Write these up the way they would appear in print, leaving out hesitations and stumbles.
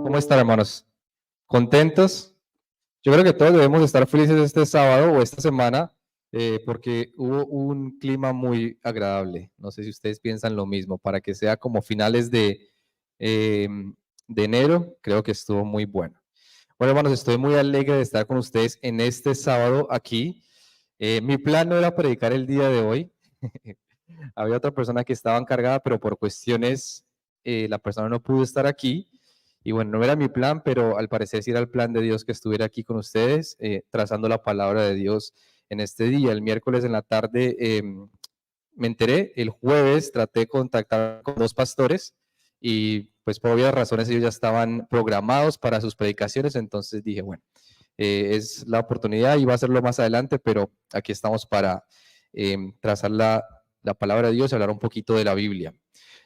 ¿Cómo están, hermanos? ¿Contentos? Yo creo que todos debemos estar felices este sábado o esta semana porque hubo un clima muy agradable. No sé si ustedes piensan lo mismo. Para que sea como finales eh, de enero, creo que estuvo muy bueno. Bueno, hermanos, estoy muy alegre de estar con ustedes en este sábado aquí. Mi plan no era predicar el día de hoy. Había otra persona que estaba encargada, pero por cuestiones, la persona no pudo estar aquí. Y bueno, no era mi plan, pero al parecer sí era el plan de Dios que estuviera aquí con ustedes, trazando la palabra de Dios en este día. El miércoles en la tarde me enteré, el jueves traté de contactar con dos pastores y pues por obvias razones ellos ya estaban programados para sus predicaciones, entonces dije, bueno, es la oportunidad y va a hacerlo más adelante, pero aquí estamos para trazar la palabra de Dios y hablar un poquito de la Biblia.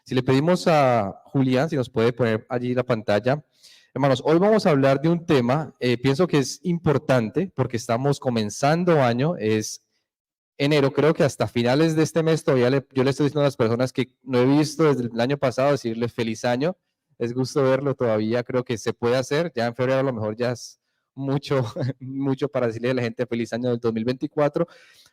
Si le pedimos a Julián, si nos puede poner allí la pantalla. Hermanos, hoy vamos a hablar de un tema, pienso que es importante porque estamos comenzando año, es enero, creo que hasta finales de este mes todavía yo le estoy diciendo a las personas que no he visto desde el año pasado, decirles feliz año, es gusto verlo todavía, creo que se puede hacer, ya en febrero a lo mejor ya es mucho, mucho para decirle a la gente feliz año del 2024,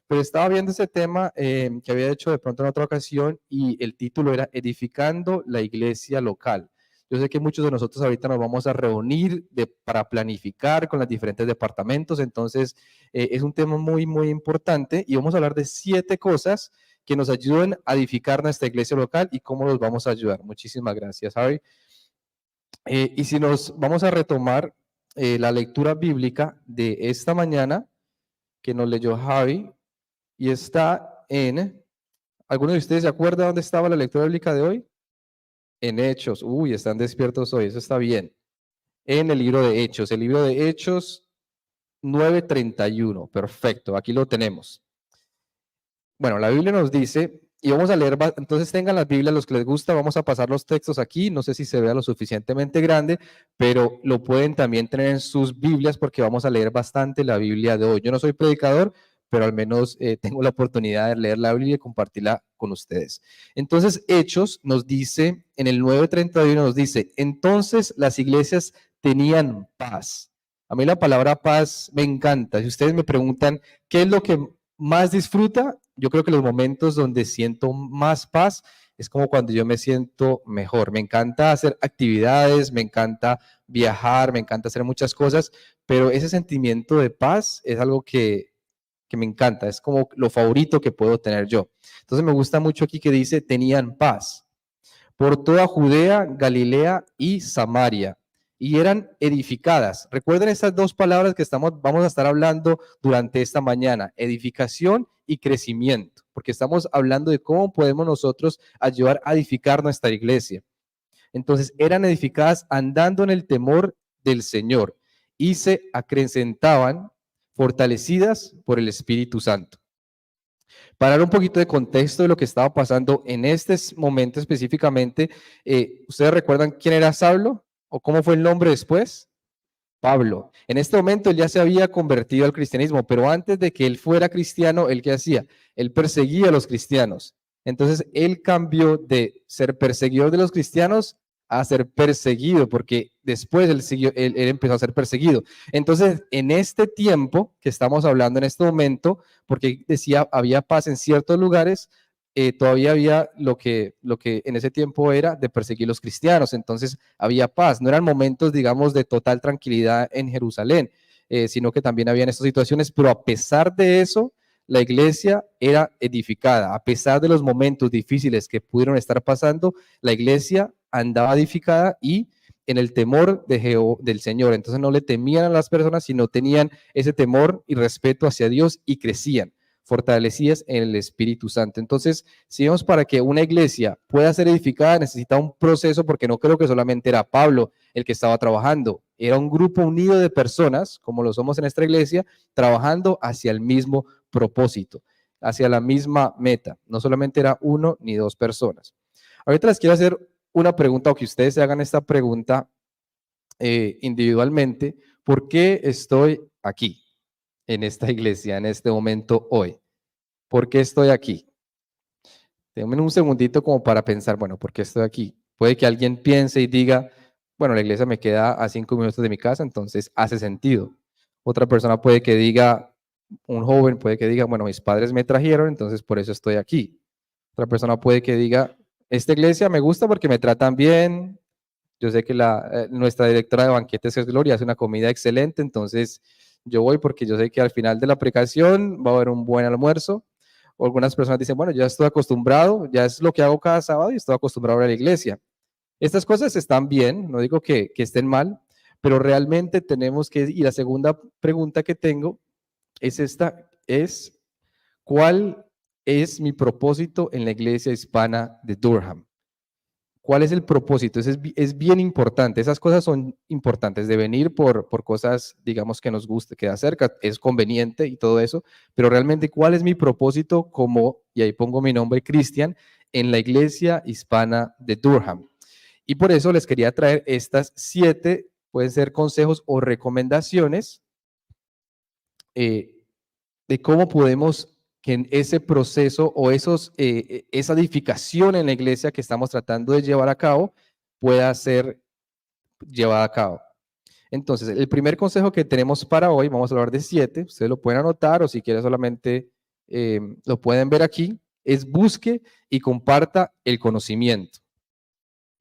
pero estaba viendo ese tema que había hecho de pronto en otra ocasión y el título era Edificando la Iglesia Local. Yo sé que muchos de nosotros ahorita nos vamos a reunir para planificar con los diferentes departamentos, entonces es un tema muy, muy importante y vamos a hablar de 7 cosas que nos ayuden a edificar nuestra iglesia local y cómo los vamos a ayudar. Muchísimas gracias, Javi. Y si nos vamos a retomar la lectura bíblica de esta mañana que nos leyó Javi y está en, ¿alguno de ustedes se acuerda dónde estaba la lectura bíblica de hoy? En Hechos. Uy, están despiertos hoy, eso está bien. En el libro de Hechos, el libro de Hechos 9:31. Perfecto, aquí lo tenemos. Bueno, la Biblia nos dice, y vamos a leer, entonces tengan las Biblias, los que les gusta, vamos a pasar los textos aquí, no sé si se vea lo suficientemente grande, pero lo pueden también tener en sus Biblias porque vamos a leer bastante la Biblia de hoy. Yo no soy predicador, pero al menos tengo la oportunidad de leer la Biblia y compartirla con ustedes. Entonces, Hechos nos dice, en el 9:31 nos dice, entonces las iglesias tenían paz. A mí la palabra paz me encanta. Si ustedes me preguntan, ¿qué es lo que más disfruta? Yo creo que los momentos donde siento más paz es como cuando yo me siento mejor. Me encanta hacer actividades, me encanta viajar, me encanta hacer muchas cosas, pero ese sentimiento de paz es algo que me encanta, es como lo favorito que puedo tener yo. Entonces me gusta mucho aquí que dice, tenían paz por toda Judea, Galilea y Samaria, y eran edificadas. Recuerden estas dos palabras que vamos a estar hablando durante esta mañana, edificación y crecimiento, porque estamos hablando de cómo podemos nosotros ayudar a edificar nuestra iglesia. Entonces, eran edificadas andando en el temor del Señor y se acrecentaban fortalecidas por el Espíritu Santo. Para dar un poquito de contexto de lo que estaba pasando en este momento específicamente, ¿ustedes recuerdan quién era Saulo o cómo fue el nombre después? Pablo. En este momento él ya se había convertido al cristianismo, pero antes de que él fuera cristiano, ¿él qué hacía? Él perseguía a los cristianos. Entonces él cambió de ser perseguidor de los cristianos a ser perseguido, porque después él empezó a ser perseguido. Entonces, en este tiempo que estamos hablando en este momento, porque decía había paz en ciertos lugares, todavía había lo que en ese tiempo era de perseguir los cristianos, entonces había paz, no eran momentos, digamos, de total tranquilidad en Jerusalén, sino que también habían estas situaciones, pero a pesar de eso, la iglesia era edificada, a pesar de los momentos difíciles que pudieron estar pasando, la iglesia andaba edificada y en el temor del Señor, entonces no le temían a las personas, sino tenían ese temor y respeto hacia Dios y crecían fortalecidas en el Espíritu Santo. Entonces, si vemos para que una iglesia pueda ser edificada, necesita un proceso, porque no creo que solamente era Pablo el que estaba trabajando, era un grupo unido de personas, como lo somos en esta iglesia, trabajando hacia el mismo propósito, hacia la misma meta. No solamente era uno ni dos personas. Ahorita les quiero hacer una pregunta, o que ustedes se hagan esta pregunta individualmente. ¿Por qué estoy aquí? En esta iglesia, en este momento hoy. ¿Por qué estoy aquí? Denme un segundito como para pensar, bueno, ¿por qué estoy aquí? Puede que alguien piense y diga, bueno, la iglesia me queda a 5 minutos de mi casa, entonces hace sentido. Otra persona puede que diga, un joven puede que diga, bueno, mis padres me trajeron, entonces por eso estoy aquí. Otra persona puede que diga, esta iglesia me gusta porque me tratan bien. Yo sé que nuestra directora de banquetes, que es Gloria, hace una comida excelente, entonces yo voy porque yo sé que al final de la predicación va a haber un buen almuerzo. O algunas personas dicen, bueno, ya estoy acostumbrado, ya es lo que hago cada sábado y estoy acostumbrado a la iglesia. Estas cosas están bien, no digo que estén mal, pero realmente tenemos que, y la segunda pregunta que tengo es esta, es, ¿cuál es mi propósito en la iglesia hispana de Durham? ¿Cuál es el propósito? Es bien importante. Esas cosas son importantes de venir por cosas, digamos, que nos guste, queda cerca, es conveniente y todo eso, pero realmente, ¿cuál es mi propósito como, y ahí pongo mi nombre, Cristian, en la iglesia hispana de Durham? Y por eso les quería traer estas 7, pueden ser consejos o recomendaciones eh, de cómo podemos que en ese proceso o esa edificación en la iglesia que estamos tratando de llevar a cabo pueda ser llevada a cabo. Entonces, el primer consejo que tenemos para hoy, vamos a hablar de 7, ustedes lo pueden anotar o si quieren solamente lo pueden ver aquí, es busque y comparta el conocimiento.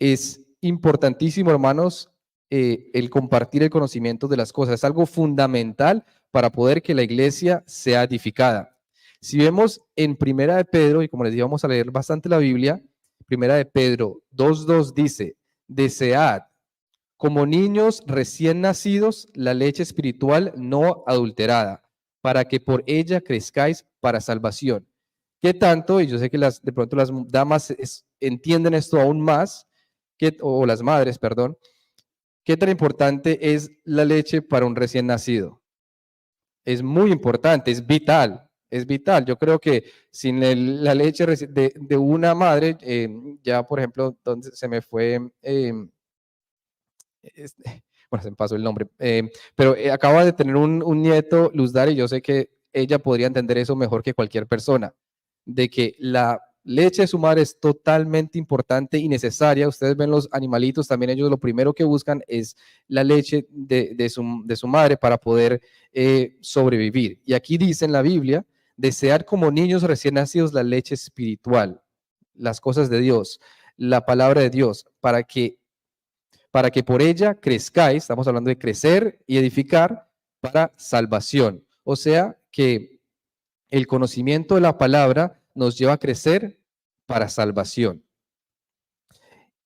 Es importantísimo, hermanos, el compartir el conocimiento de las cosas. Es algo fundamental para poder que la iglesia sea edificada. Si vemos en Primera de Pedro, y como les dije, vamos a leer bastante la Biblia, Primera de Pedro 2:2 dice, desead como niños recién nacidos la leche espiritual no adulterada, para que por ella crezcáis para salvación. ¿Qué tanto? Y yo sé que de pronto las damas entienden esto aún más, o las madres, perdón, ¿qué tan importante es la leche para un recién nacido? Es muy importante, es vital, es vital. Yo creo que sin la leche de una madre, ya por ejemplo, donde se me fue, bueno, se me pasó el nombre, pero acaba de tener un nieto, Luz Dari, y yo sé que ella podría entender eso mejor que cualquier persona, de que la leche de su madre es totalmente importante y necesaria. Ustedes ven los animalitos, también ellos lo primero que buscan es la leche de su madre para poder sobrevivir. Y aquí dice en la Biblia, desear como niños recién nacidos la leche espiritual, las cosas de Dios, la palabra de Dios, para que por ella crezcáis, estamos hablando de crecer y edificar para salvación. O sea que el conocimiento de la palabra nos lleva a crecer para salvación.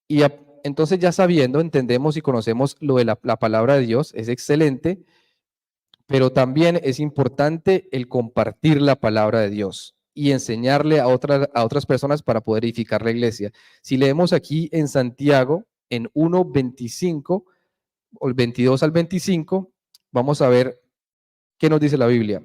Y entonces ya sabiendo, entendemos y conocemos lo de la palabra de Dios, es excelente, pero también es importante el compartir la palabra de Dios y enseñarle a otras personas para poder edificar la iglesia. Si leemos aquí en Santiago, en 1:25, o el 22 al 25, vamos a ver qué nos dice la Biblia.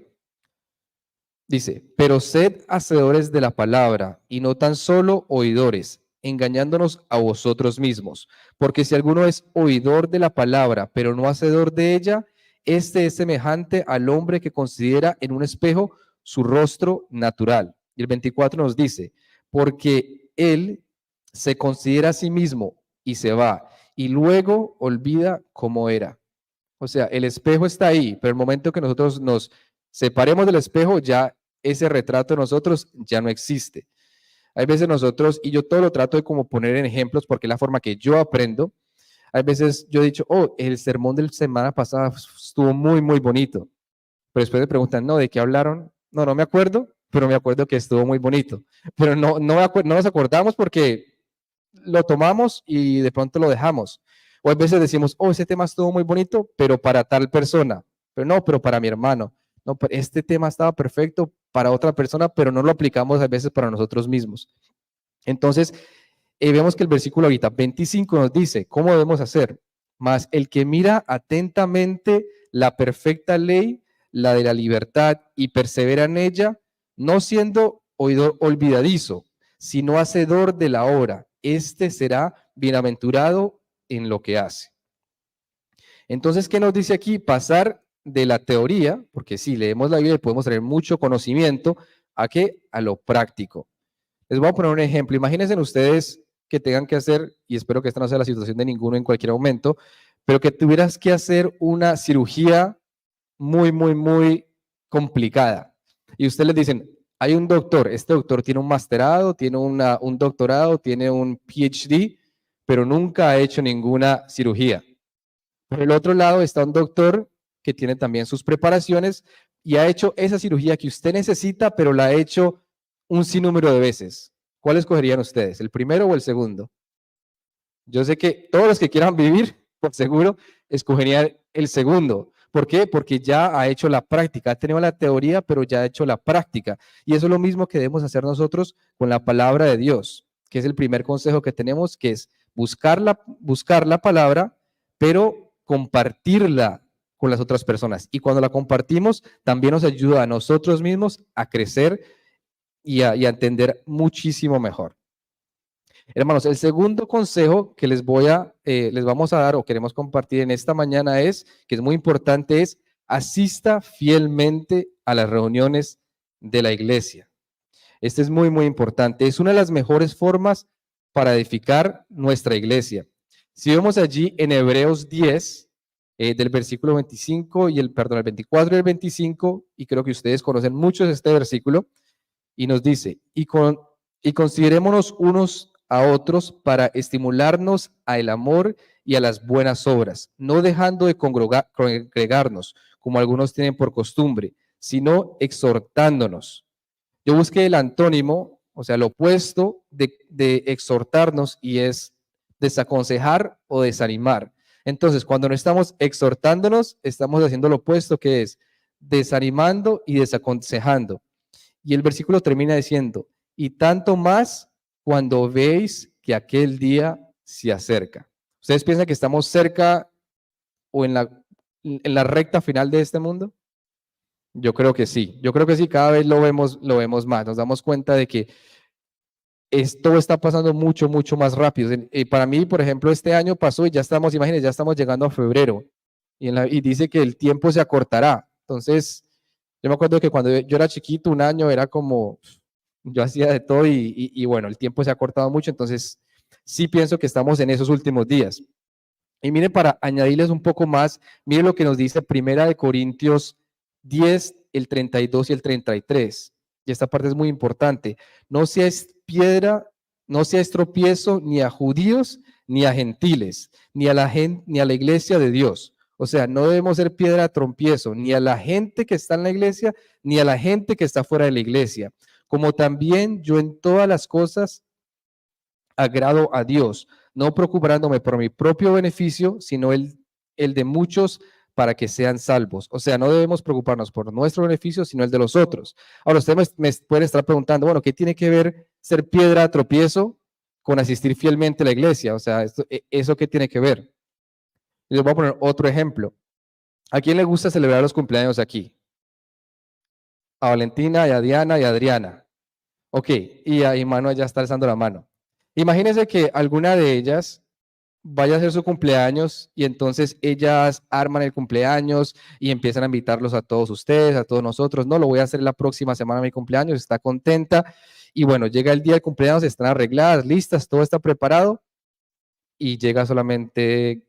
Dice, pero sed hacedores de la palabra y no tan solo oidores, engañándonos a vosotros mismos. Porque si alguno es oidor de la palabra, pero no hacedor de ella, este es semejante al hombre que considera en un espejo su rostro natural. Y el 24 nos dice, porque él se considera a sí mismo y se va, y luego olvida cómo era. O sea, el espejo está ahí, pero el momento que nosotros nos separemos del espejo, ya ese retrato de nosotros ya no existe. Hay veces nosotros, y yo todo lo trato de como poner en ejemplos porque es la forma que yo aprendo. Hay veces yo he dicho, oh, el sermón de la semana pasada estuvo muy, muy bonito. Pero después me preguntan, no, ¿de qué hablaron? No, no me acuerdo, pero me acuerdo que estuvo muy bonito. Pero no nos acordamos porque lo tomamos y de pronto lo dejamos. O a veces decimos, oh, ese tema estuvo muy bonito, pero para tal persona. Pero no, pero para mi hermano. No, este tema estaba perfecto para otra persona, pero no lo aplicamos a veces para nosotros mismos. Entonces, vemos que el versículo ahorita 25 nos dice, ¿cómo debemos hacer? Mas el que mira atentamente la perfecta ley, la de la libertad, y persevera en ella, no siendo oidor olvidadizo, sino hacedor de la obra, este será bienaventurado en lo que hace. Entonces, ¿qué nos dice aquí? Pasar de la teoría, porque si leemos la Biblia y podemos tener mucho conocimiento, ¿a qué? A lo práctico. Les voy a poner un ejemplo. Imagínense ustedes que tengan que hacer, y espero que esta no sea la situación de ninguno en cualquier momento, pero que tuvieras que hacer una cirugía muy, muy, muy complicada. Y ustedes les dicen, hay un doctor, este doctor tiene un masterado, tiene un doctorado, tiene un PhD, pero nunca ha hecho ninguna cirugía. Por el otro lado está un doctor que tiene también sus preparaciones y ha hecho esa cirugía que usted necesita, pero la ha hecho un sinnúmero de veces. ¿Cuál escogerían ustedes, el primero o el segundo? Yo sé que todos los que quieran vivir, por seguro, escogerían el segundo. ¿Por qué? Porque ya ha hecho la práctica, ha tenido la teoría, pero ya ha hecho la práctica. Y eso es lo mismo que debemos hacer nosotros con la palabra de Dios, que es el primer consejo que tenemos, que es buscar la palabra, pero compartirla con las otras personas. Y cuando la compartimos, también nos ayuda a nosotros mismos a crecer y a entender muchísimo mejor. Hermanos, el segundo consejo que les vamos a dar o queremos compartir en esta mañana es, que es muy importante, es asista fielmente a las reuniones de la iglesia. Este es muy, muy importante. Es una de las mejores formas para edificar nuestra iglesia. Si vemos allí en Hebreos 10, del versículo 25 y el 24 y el 25, y creo que ustedes conocen mucho este versículo, y nos dice, y considerémonos unos a otros para estimularnos al amor y a las buenas obras, no dejando de congregarnos, como algunos tienen por costumbre, sino exhortándonos. Yo busqué el antónimo, o sea, lo opuesto de exhortarnos, y es desaconsejar o desanimar. Entonces, cuando no estamos exhortándonos, estamos haciendo lo opuesto, que es desanimando y desaconsejando. Y el versículo termina diciendo, y tanto más cuando veis que aquel día se acerca. ¿Ustedes piensan que estamos cerca o en la recta final de este mundo? Yo creo que sí, cada vez lo vemos más, nos damos cuenta de que esto está pasando mucho, mucho más rápido. Para mí, por ejemplo, este año pasó y ya estamos, imagínense, ya estamos llegando a febrero y dice que el tiempo se acortará. Entonces, yo me acuerdo que cuando yo era chiquito, un año era como, yo hacía de todo y bueno, el tiempo se ha cortado mucho, entonces sí pienso que estamos en esos últimos días. Y miren, para añadirles un poco más, miren lo que nos dice Primera de Corintios 10, el 32 y el 33. Y esta parte es muy importante. No seas piedra, no seas tropiezo ni a judíos, ni a gentiles, ni a la iglesia de Dios. O sea, no debemos ser piedra de tropiezo, ni a la gente que está en la iglesia, ni a la gente que está fuera de la iglesia. Como también yo en todas las cosas agrado a Dios, no preocupándome por mi propio beneficio, sino el de muchos para que sean salvos. O sea, no debemos preocuparnos por nuestro beneficio, sino el de los otros. Ahora, ustedes me pueden estar preguntando, bueno, ¿qué tiene que ver ser piedra de tropiezo con asistir fielmente a la iglesia? O sea, ¿eso qué tiene que ver? Les voy a poner otro ejemplo. ¿A quién le gusta celebrar los cumpleaños aquí? A Valentina, y a Diana y a Adriana. Ok, y a Imano ya está alzando la mano. Imagínense que alguna de ellas vaya a hacer su cumpleaños y entonces ellas arman el cumpleaños y empiezan a invitarlos a todos ustedes, a todos nosotros. No, lo voy a hacer la próxima semana mi cumpleaños, está contenta. Y bueno, llega el día del cumpleaños, están arregladas, listas, todo está preparado y llega solamente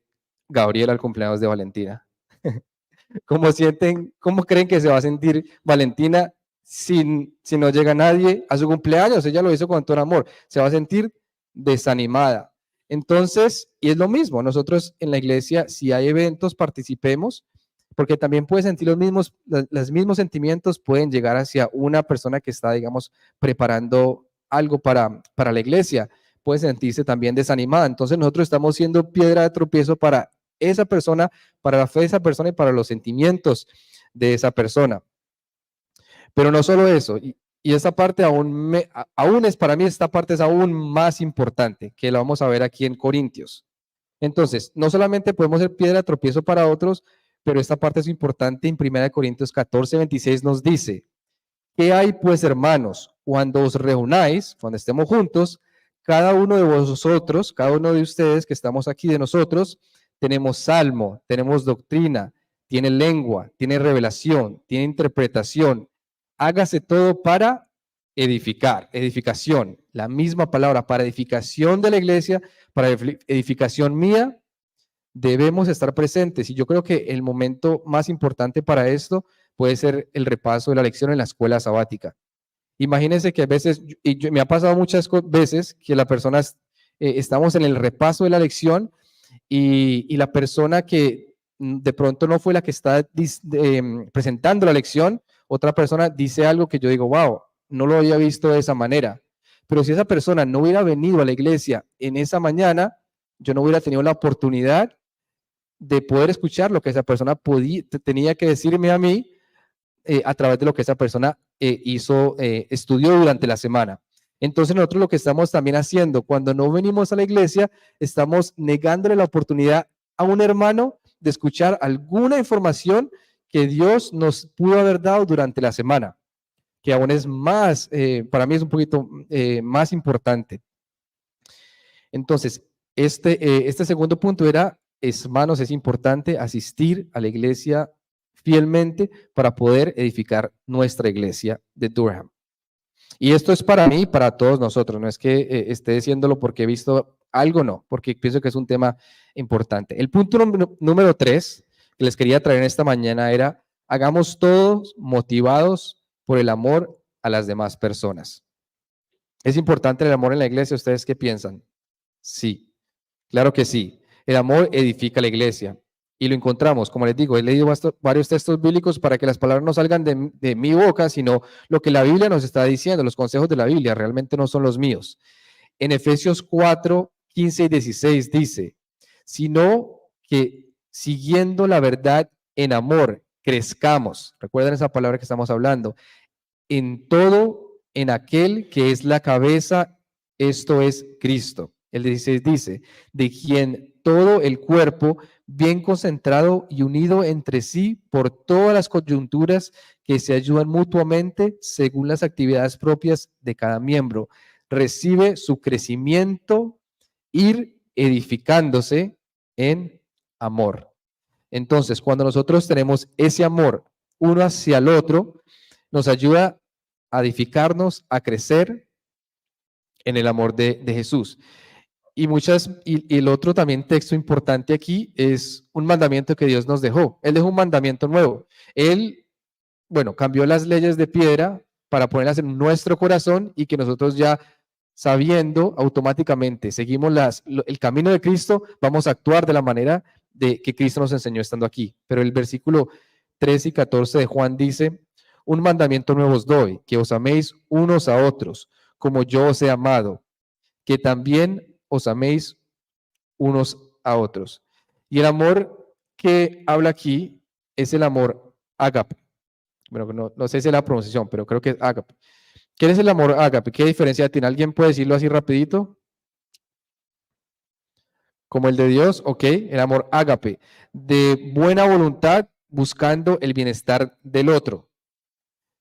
Gabriela al cumpleaños de Valentina. ¿Cómo creen que se va a sentir Valentina si no llega nadie a su cumpleaños? Ella lo hizo con todo amor. Se va a sentir desanimada. Entonces, y es lo mismo, nosotros en la iglesia, si hay eventos, participemos, porque también puede sentir los mismos sentimientos pueden llegar hacia una persona que está, digamos, preparando algo para la iglesia. Puede sentirse también desanimada. Entonces, nosotros estamos siendo piedra de tropiezo para esa persona, para la fe de esa persona y para los sentimientos de esa persona. Pero no solo eso, y esta parte aún es, para mí esta parte es aún más importante, que la vamos a ver aquí en Corintios. Entonces, no solamente podemos ser piedra de tropiezo para otros, pero esta parte es importante. En 1 Corintios 14, 26 nos dice, ¿qué hay pues, hermanos? Cuando os reunáis, cuando estemos juntos, cada uno de vosotros, cada uno de ustedes que estamos aquí de nosotros, tenemos salmo, tenemos doctrina, tiene lengua, tiene revelación, tiene interpretación. Hágase todo para edificar, edificación, la misma palabra para edificación de la iglesia, para edificación mía, debemos estar presentes. Y yo creo que el momento más importante para esto puede ser el repaso de la lección en la escuela sabática. Imagínense que a veces, me ha pasado muchas veces que la persona, estamos en el repaso de la lección y la persona que de pronto no fue la que está presentando la lección, otra persona dice algo que yo digo, wow, no lo había visto de esa manera. Pero si esa persona no hubiera venido a la iglesia en esa mañana, yo no hubiera tenido la oportunidad de poder escuchar lo que esa persona tenía que decirme a mí a través de lo que esa persona estudió durante la semana. Entonces nosotros lo que estamos también haciendo cuando no venimos a la iglesia, estamos negándole la oportunidad a un hermano de escuchar alguna información que Dios nos pudo haber dado durante la semana, que aún es más, para mí es un poquito más importante. Entonces, este segundo punto era, hermanos, es importante asistir a la iglesia fielmente para poder edificar nuestra iglesia de Durham. Y esto es para mí y para todos nosotros, no es que esté diciéndolo porque he visto algo, no, porque pienso que es un tema importante. El punto número 3 que les quería traer esta mañana era, hagamos todos motivados por el amor a las demás personas. ¿Es importante el amor en la iglesia? ¿Ustedes qué piensan? Sí, claro que sí. El amor edifica la iglesia. Y lo encontramos, como les digo, he leído varios textos bíblicos para que las palabras no salgan de mi boca, sino lo que la Biblia nos está diciendo, los consejos de la Biblia, realmente no son los míos. En Efesios 4, 15 y 16 dice, sino que siguiendo la verdad en amor, crezcamos. Recuerden esa palabra que estamos hablando. En todo, en aquel que es la cabeza, esto es Cristo. El 16 dice, de quien todo el cuerpo, bien concentrado y unido entre sí por todas las coyunturas que se ayudan mutuamente según las actividades propias de cada miembro, recibe su crecimiento, ir edificándose en amor. Entonces, cuando nosotros tenemos ese amor uno hacia el otro, nos ayuda a edificarnos, a crecer en el amor de Jesús. Y el otro también texto importante aquí es un mandamiento que Dios nos dejó. Él dejó un mandamiento nuevo. Él, bueno, cambió las leyes de piedra para ponerlas en nuestro corazón y que nosotros ya sabiendo automáticamente, seguimos el camino de Cristo, vamos a actuar de la manera de que Cristo nos enseñó estando aquí. Pero el versículo 13 y 14 de Juan dice, un mandamiento nuevo os doy, que os améis unos a otros, como yo os he amado, que también os améis unos a otros. Y el amor que habla aquí es el amor ágape. Bueno, no sé si es la pronunciación, pero creo que es ágape. ¿Qué es el amor ágape? ¿Qué diferencia tiene? ¿Alguien puede decirlo así rapidito? Como el de Dios, ok, el amor ágape, de buena voluntad buscando el bienestar del otro.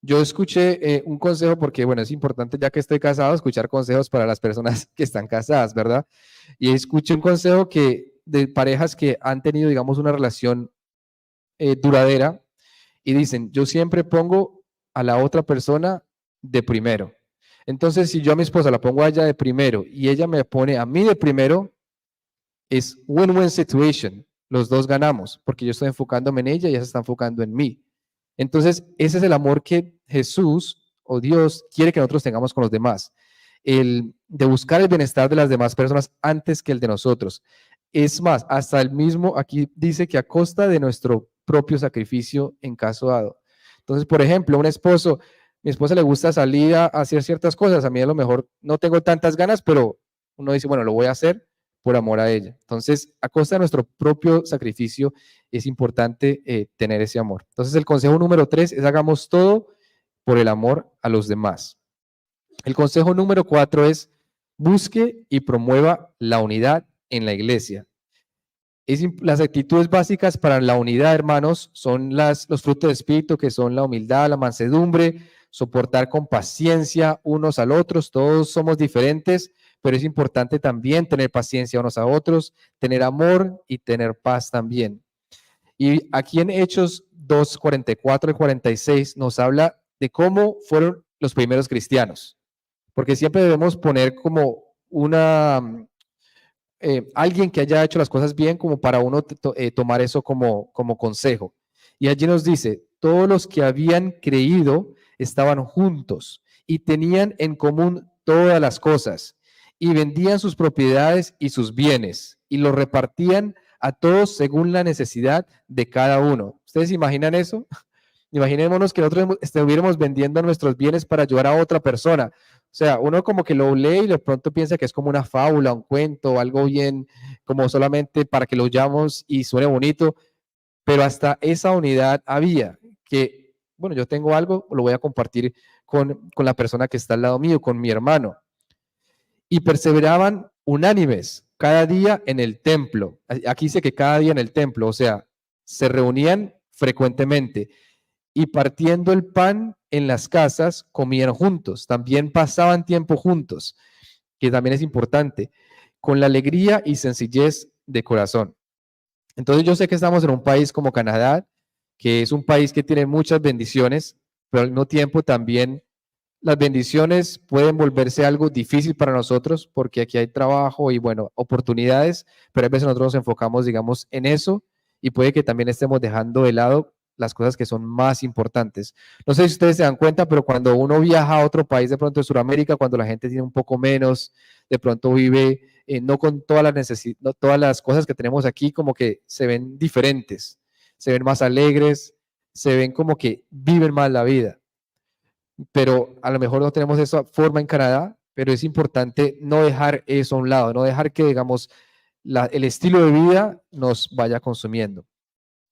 Yo escuché un consejo porque, bueno, es importante ya que estoy casado, escuchar consejos para las personas que están casadas, ¿verdad? Y escuché un consejo de parejas que han tenido, digamos, una relación duradera y dicen, yo siempre pongo a la otra persona de primero. Entonces, si yo a mi esposa la pongo a ella de primero y ella me pone a mí de primero, es win-win situation. Los dos ganamos porque yo estoy enfocándome en ella y ella se está enfocando en mí. Entonces, ese es el amor que Jesús o Dios quiere que nosotros tengamos con los demás. El de buscar el bienestar de las demás personas antes que el de nosotros. Es más, hasta el mismo aquí dice que a costa de nuestro propio sacrificio en caso dado. Entonces, por ejemplo, un esposo, mi esposa le gusta salir a hacer ciertas cosas, a mí a lo mejor no tengo tantas ganas, pero uno dice, bueno, lo voy a hacer por amor a ella. Entonces, a costa de nuestro propio sacrificio, es importante tener ese amor. Entonces, el consejo número 3 es hagamos todo por el amor a los demás. El consejo número 4 es busque y promueva la unidad en la iglesia. Las actitudes básicas para la unidad, hermanos, son los frutos del Espíritu, que son la humildad, la mansedumbre, soportar con paciencia unos al otros. Todos somos diferentes, pero es importante también tener paciencia unos a otros, tener amor y tener paz también. Y aquí en Hechos 2, 44 y 46 nos habla de cómo fueron los primeros cristianos, porque siempre debemos poner como alguien que haya hecho las cosas bien como para uno tomar eso como consejo. Y allí nos dice, todos los que habían creído estaban juntos y tenían en común todas las cosas y vendían sus propiedades y sus bienes y los repartían a todos según la necesidad de cada uno. ¿Ustedes imaginan eso? Imaginémonos que nosotros estuviéramos vendiendo nuestros bienes para ayudar a otra persona. O sea, uno como que lo lee y de pronto piensa que es como una fábula, un cuento, o algo bien, como solamente para que lo llamemos y suene bonito, pero hasta esa unidad había, que, bueno, yo tengo algo, lo voy a compartir con la persona que está al lado mío, con mi hermano. Y perseveraban unánimes cada día en el templo. Aquí dice que cada día en el templo, o sea, se reunían frecuentemente y partiendo el pan en las casas, comían juntos, también pasaban tiempo juntos, que también es importante, con la alegría y sencillez de corazón. Entonces yo sé que estamos en un país como Canadá, que es un país que tiene muchas bendiciones, pero al mismo tiempo también las bendiciones pueden volverse algo difícil para nosotros porque aquí hay trabajo y, bueno, oportunidades, pero a veces nosotros nos enfocamos, digamos, en eso y puede que también estemos dejando de lado las cosas que son más importantes. No sé si ustedes se dan cuenta, pero cuando uno viaja a otro país, de pronto de Sudamérica, cuando la gente tiene un poco menos, de pronto vive no con todas no todas las cosas que tenemos aquí, como que se ven diferentes, se ven más alegres, se ven como que viven más la vida, pero a lo mejor no tenemos esa forma en Canadá, pero es importante no dejar eso a un lado, no dejar que, digamos, el estilo de vida nos vaya consumiendo.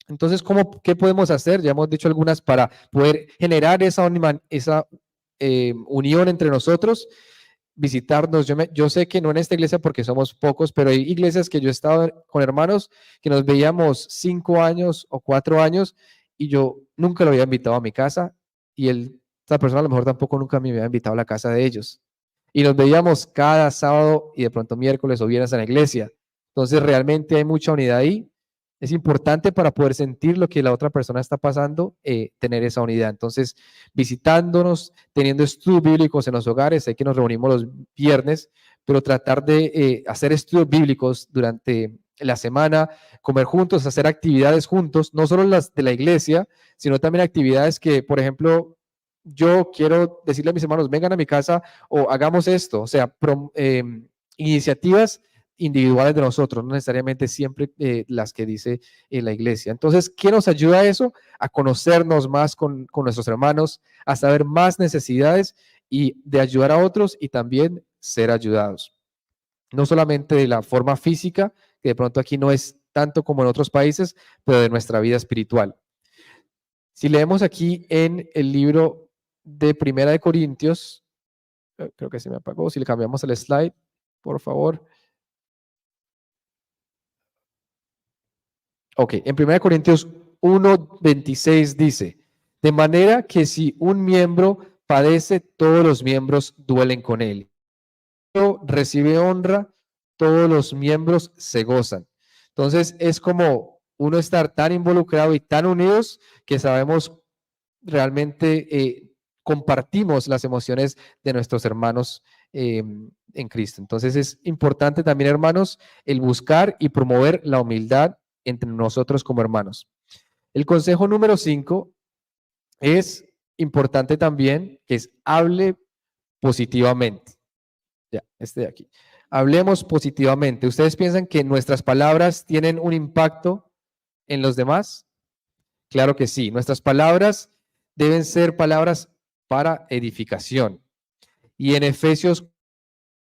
Entonces, ¿qué podemos hacer? Ya hemos dicho algunas para poder generar esa unión entre nosotros, visitarnos. Yo sé que no en esta iglesia porque somos pocos, pero hay iglesias que yo he estado con hermanos que nos veíamos 5 años o 4 años y yo nunca lo había invitado a mi casa y esta persona a lo mejor tampoco nunca me había invitado a la casa de ellos. Y nos veíamos cada sábado y de pronto miércoles o viernes en la iglesia. Entonces realmente hay mucha unidad ahí. Es importante para poder sentir lo que la otra persona está pasando, tener esa unidad. Entonces, visitándonos, teniendo estudios bíblicos en los hogares, sé que nos reunimos los viernes, pero tratar de hacer estudios bíblicos durante la semana, comer juntos, hacer actividades juntos, no solo las de la iglesia, sino también actividades que, por ejemplo, yo quiero decirle a mis hermanos, vengan a mi casa o hagamos esto, o sea, iniciativas individuales de nosotros, no necesariamente siempre las que dice la iglesia. Entonces, ¿qué nos ayuda a eso? A conocernos más con nuestros hermanos, a saber más necesidades y de ayudar a otros y también ser ayudados. No solamente de la forma física, que de pronto aquí no es tanto como en otros países, pero de nuestra vida espiritual. Si leemos aquí en el libro de Primera de Corintios, creo que se me apagó, si le cambiamos el slide, por favor. Ok, en 1 Corintios 1:26 dice, de manera que si un miembro padece, todos los miembros duelen con él. Recibe honra, todos los miembros se gozan. Entonces es como uno estar tan involucrado y tan unidos que sabemos realmente compartimos las emociones de nuestros hermanos en Cristo. Entonces es importante también, hermanos, el buscar y promover la humildad entre nosotros como hermanos. El consejo número 5 es importante también, que es hable positivamente. Ya, este de aquí. Hablemos positivamente. ¿Ustedes piensan que nuestras palabras tienen un impacto en los demás? Claro que sí. Nuestras palabras deben ser palabras para edificación. Y en Efesios,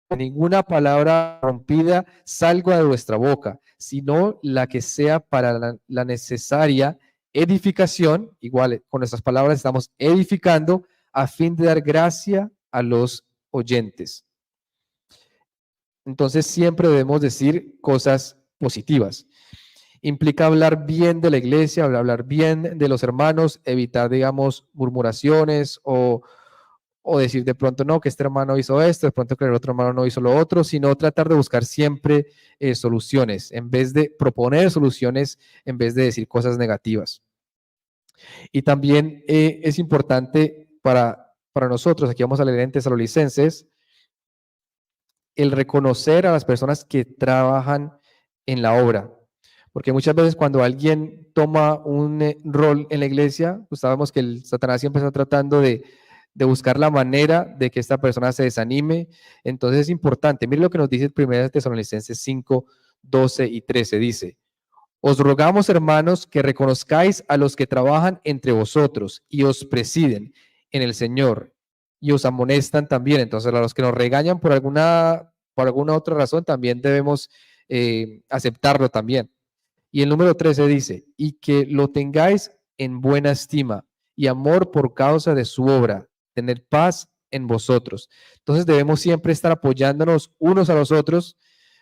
ninguna palabra rompida salga de vuestra boca, sino la que sea para la necesaria edificación. Igual, con nuestras palabras estamos edificando a fin de dar gracia a los oyentes. Entonces siempre debemos decir cosas positivas. Implica hablar bien de la iglesia, hablar bien de los hermanos, evitar, digamos, murmuraciones o decir de pronto no, que este hermano hizo esto, de pronto que el otro hermano no hizo lo otro, sino tratar de buscar siempre soluciones, en vez de proponer soluciones, en vez de decir cosas negativas. Y también es importante para para nosotros, aquí vamos a leer en Tesalonicenses, el reconocer a las personas que trabajan en la obra. Porque muchas veces cuando alguien toma un rol en la iglesia, pues sabemos que el Satanás siempre está tratando de buscar la manera de que esta persona se desanime. Entonces es importante. Mire lo que nos dice el 1 Tesalonicenses 5, 12 y 13. Dice: os rogamos, hermanos, que reconozcáis a los que trabajan entre vosotros y os presiden en el Señor y os amonestan también. Entonces, a los que nos regañan por alguna otra razón, también debemos aceptarlo también. Y el número 13 dice: y que lo tengáis en buena estima y amor por causa de su obra, tener paz en vosotros. Entonces, debemos siempre estar apoyándonos unos a los otros.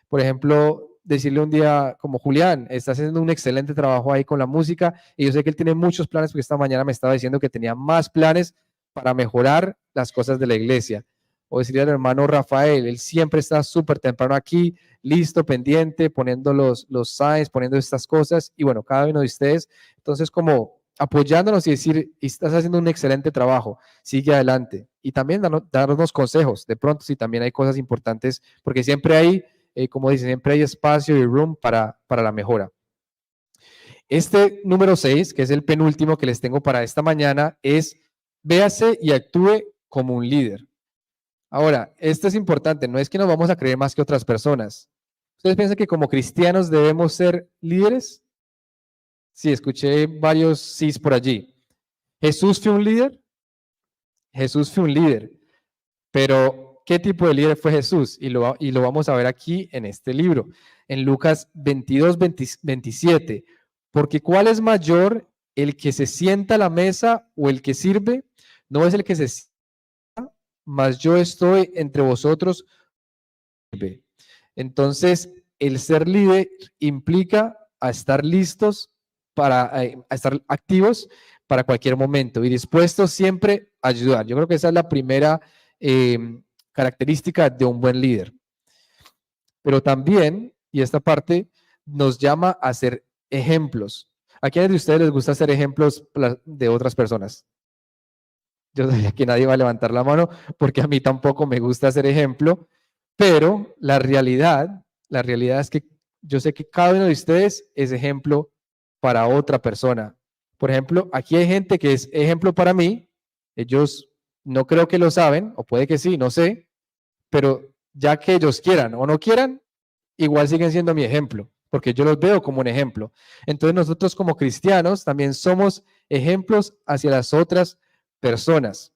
Por ejemplo, decirle un día como: Julián, está haciendo un excelente trabajo ahí con la música y yo sé que él tiene muchos planes, porque esta mañana me estaba diciendo que tenía más planes para mejorar las cosas de la iglesia. O decirle al hermano Rafael: él siempre está súper temprano aquí, listo, pendiente, poniendo los signs, poniendo estas cosas. Y bueno, cada uno de ustedes, entonces, como apoyándonos y decir: estás haciendo un excelente trabajo, sigue adelante. Y también darnos consejos, de pronto, si también hay cosas importantes, porque siempre hay, como dicen, siempre hay espacio y room para la mejora. Este número 6, que es el penúltimo que les tengo para esta mañana, es: véase y actúe como un líder. Ahora, esto es importante, no es que nos vamos a creer más que otras personas. ¿Ustedes piensan que como cristianos debemos ser líderes? Sí, escuché varios sís por allí. ¿Jesús fue un líder? Jesús fue un líder, pero ¿qué tipo de líder fue Jesús? Y lo vamos a ver aquí en este libro, en Lucas 22, 27. Porque ¿cuál es mayor, el que se sienta a la mesa o el que sirve? No es el que se sienta, mas yo estoy entre vosotros. Entonces, el ser líder implica a estar listos a estar activos para cualquier momento y dispuestos siempre a ayudar. Yo creo que esa es la primera característica de un buen líder. Pero también, y esta parte nos llama a ser ejemplos. ¿A quiénes de ustedes les gusta ser ejemplos de otras personas? Yo sabía que nadie va a levantar la mano, porque a mí tampoco me gusta ser ejemplo, pero la realidad es que yo sé que cada uno de ustedes es ejemplo para otra persona. Por ejemplo, aquí hay gente que es ejemplo para mí. Ellos no creo que lo saben, o puede que sí, no sé, pero ya que ellos quieran o no quieran, igual siguen siendo mi ejemplo, porque yo los veo como un ejemplo. Entonces nosotros como cristianos también somos ejemplos hacia las otras personas,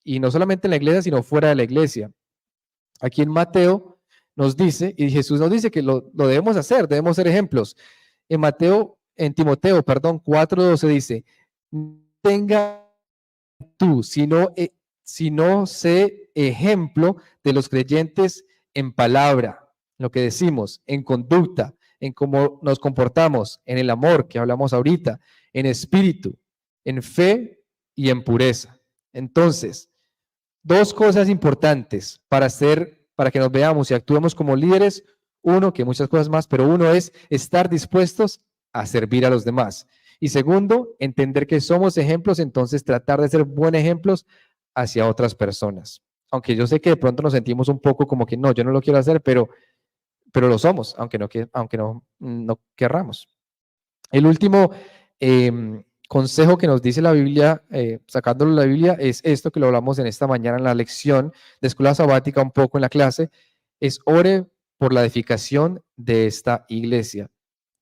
y no solamente en la iglesia, sino fuera de la iglesia. Aquí en Mateo nos dice, y Jesús nos dice que lo debemos hacer, debemos ser ejemplos. En Timoteo, perdón, 4:12 dice: tenga tú, sino sé ejemplo de los creyentes en palabra, lo que decimos, en conducta, en cómo nos comportamos, en el amor que hablamos ahorita, en espíritu, en fe y en pureza. Entonces, dos cosas importantes para que nos veamos y actuemos como líderes. Uno, que muchas cosas más, pero uno es estar dispuestos a servir a los demás. Y segundo, entender que somos ejemplos, entonces tratar de ser buenos ejemplos hacia otras personas. Aunque yo sé que de pronto nos sentimos un poco como que no, yo no lo quiero hacer, pero lo somos, aunque no querramos. El último consejo que nos dice la Biblia, sacándolo de la Biblia, es esto que lo hablamos en esta mañana en la lección de escuela sabática, un poco en la clase: es ore por la edificación de esta iglesia.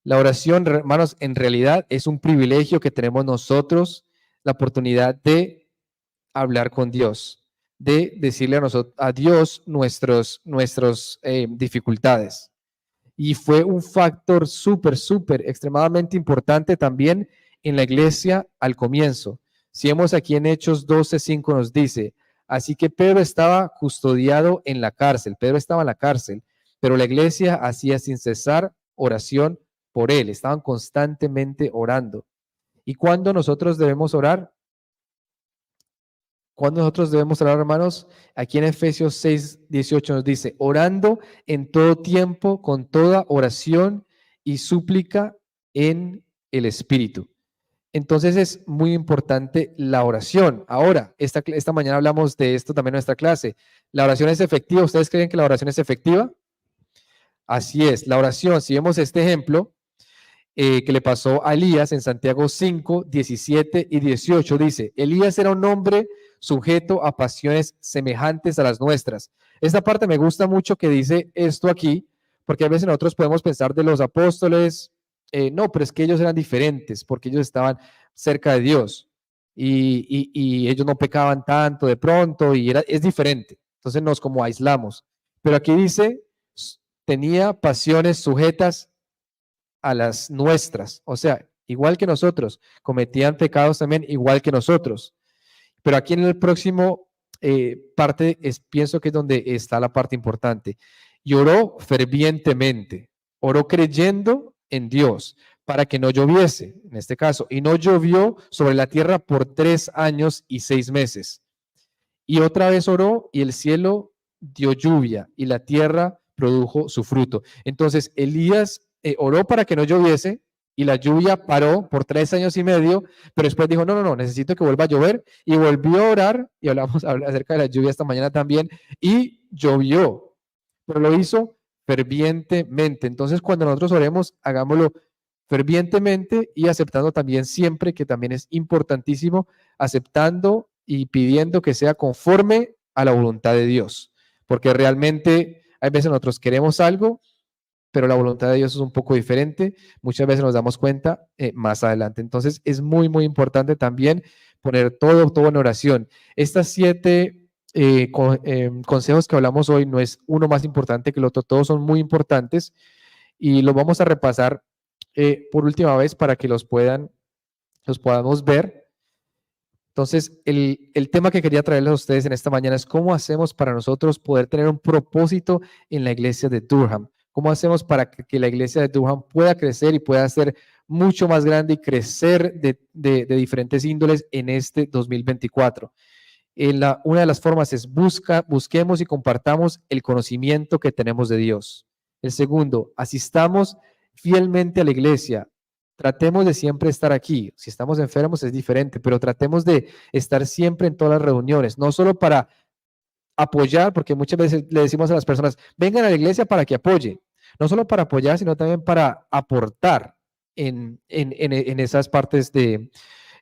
La oración, hermanos, en realidad es un privilegio que tenemos nosotros, la oportunidad de hablar con Dios, de decirle a Dios nuestras dificultades. Y fue un factor súper, extremadamente importante también en la iglesia al comienzo. Si vemos aquí en Hechos 12:5 nos dice: así que Pedro estaba custodiado en la cárcel, Pedro estaba en la cárcel, pero la iglesia hacía sin cesar oración por él, estaban constantemente orando. ¿Y cuándo nosotros debemos orar? ¿Cuándo nosotros debemos orar, hermanos? Aquí en Efesios 6:18 nos dice: orando en todo tiempo, con toda oración y súplica en el Espíritu. Entonces es muy importante la oración. Ahora, esta mañana hablamos de esto también en nuestra clase. ¿La oración es efectiva? ¿Ustedes creen que la oración es efectiva? Así es, la oración, si vemos este ejemplo que le pasó a Elías en Santiago 5, 17 y 18, dice, Elías era un hombre sujeto a pasiones semejantes a las nuestras. Esta parte me gusta mucho que dice esto aquí, porque a veces nosotros podemos pensar de los apóstoles, no, pero es que ellos eran diferentes, porque ellos estaban cerca de Dios y ellos no pecaban tanto de pronto y es diferente. Entonces nos como aislamos. Pero aquí dice, tenía pasiones sujetas a las nuestras, o sea, igual que nosotros, cometían pecados también igual que nosotros. Pero aquí en el próximo parte pienso que es donde está la parte importante. Y oró fervientemente, oró creyendo en Dios para que no lloviese, en este caso, y no llovió sobre la tierra por 3 años y 6 meses. Y otra vez oró y el cielo dio lluvia y la tierra produjo su fruto. Entonces Elías oró para que no lloviese y la lluvia paró por 3 años y medio, pero después dijo, no, necesito que vuelva a llover y volvió a orar y hablamos acerca de la lluvia esta mañana también y llovió, pero lo hizo fervientemente. Entonces cuando nosotros oremos, hagámoslo fervientemente y aceptando también siempre, que también es importantísimo, aceptando y pidiendo que sea conforme a la voluntad de Dios, porque realmente hay veces nosotros queremos algo, pero la voluntad de Dios es un poco diferente. Muchas veces nos damos cuenta más adelante. Entonces es muy, muy importante también poner todo en oración. Estas 7 consejos que hablamos hoy no es uno más importante que el otro, todos son muy importantes y los vamos a repasar por última vez para que los podamos ver. Entonces, el tema que quería traerles a ustedes en esta mañana es cómo hacemos para nosotros poder tener un propósito en la iglesia de Durham. ¿Cómo hacemos para que la iglesia de Durham pueda crecer y pueda ser mucho más grande y crecer de diferentes índoles en este 2024? Una de las formas es busquemos y compartamos el conocimiento que tenemos de Dios. El segundo, asistamos fielmente a la iglesia. Tratemos de siempre estar aquí. Si estamos enfermos es diferente, pero tratemos de estar siempre en todas las reuniones, no solo para apoyar, porque muchas veces le decimos a las personas, vengan a la iglesia para que apoyen. No solo para apoyar, sino también para aportar en esas partes de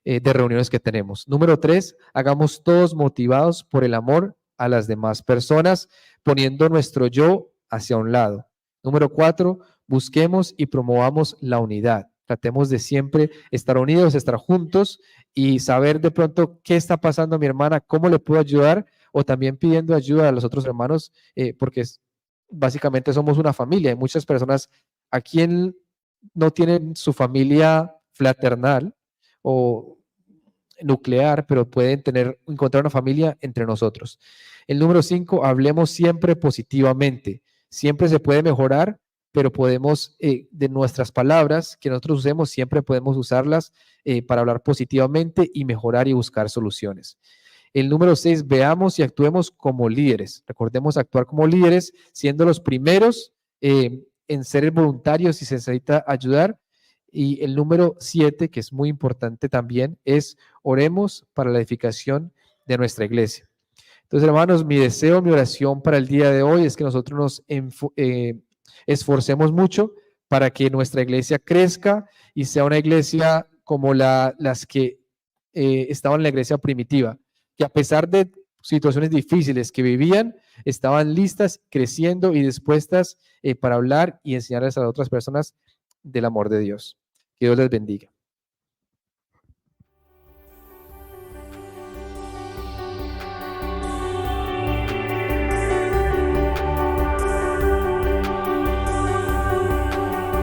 reuniones que tenemos. Número 3, hagamos todos motivados por el amor a las demás personas, poniendo nuestro yo hacia un lado. Número 4, busquemos y promovamos la unidad. Tratemos de siempre estar unidos, estar juntos y saber de pronto qué está pasando a mi hermana, cómo le puedo ayudar o también pidiendo ayuda a los otros hermanos, porque básicamente somos una familia. Hay muchas personas aquí no tienen su familia fraternal o nuclear, pero pueden encontrar una familia entre nosotros. El número 5, hablemos siempre positivamente. Siempre se puede mejorar, pero podemos, de nuestras palabras que nosotros usemos, siempre podemos usarlas para hablar positivamente y mejorar y buscar soluciones. El número 6, veamos y actuemos como líderes. Recordemos actuar como líderes, siendo los primeros en ser voluntarios si se necesita ayudar. Y el número 7, que es muy importante también, es oremos para la edificación de nuestra iglesia. Entonces, hermanos, mi deseo, mi oración para el día de hoy es que nosotros nos esforcemos mucho para que nuestra iglesia crezca y sea una iglesia como las que estaban en la iglesia primitiva, que a pesar de situaciones difíciles que vivían, estaban listas, creciendo y dispuestas para hablar y enseñarles a otras personas del amor de Dios. Que Dios les bendiga.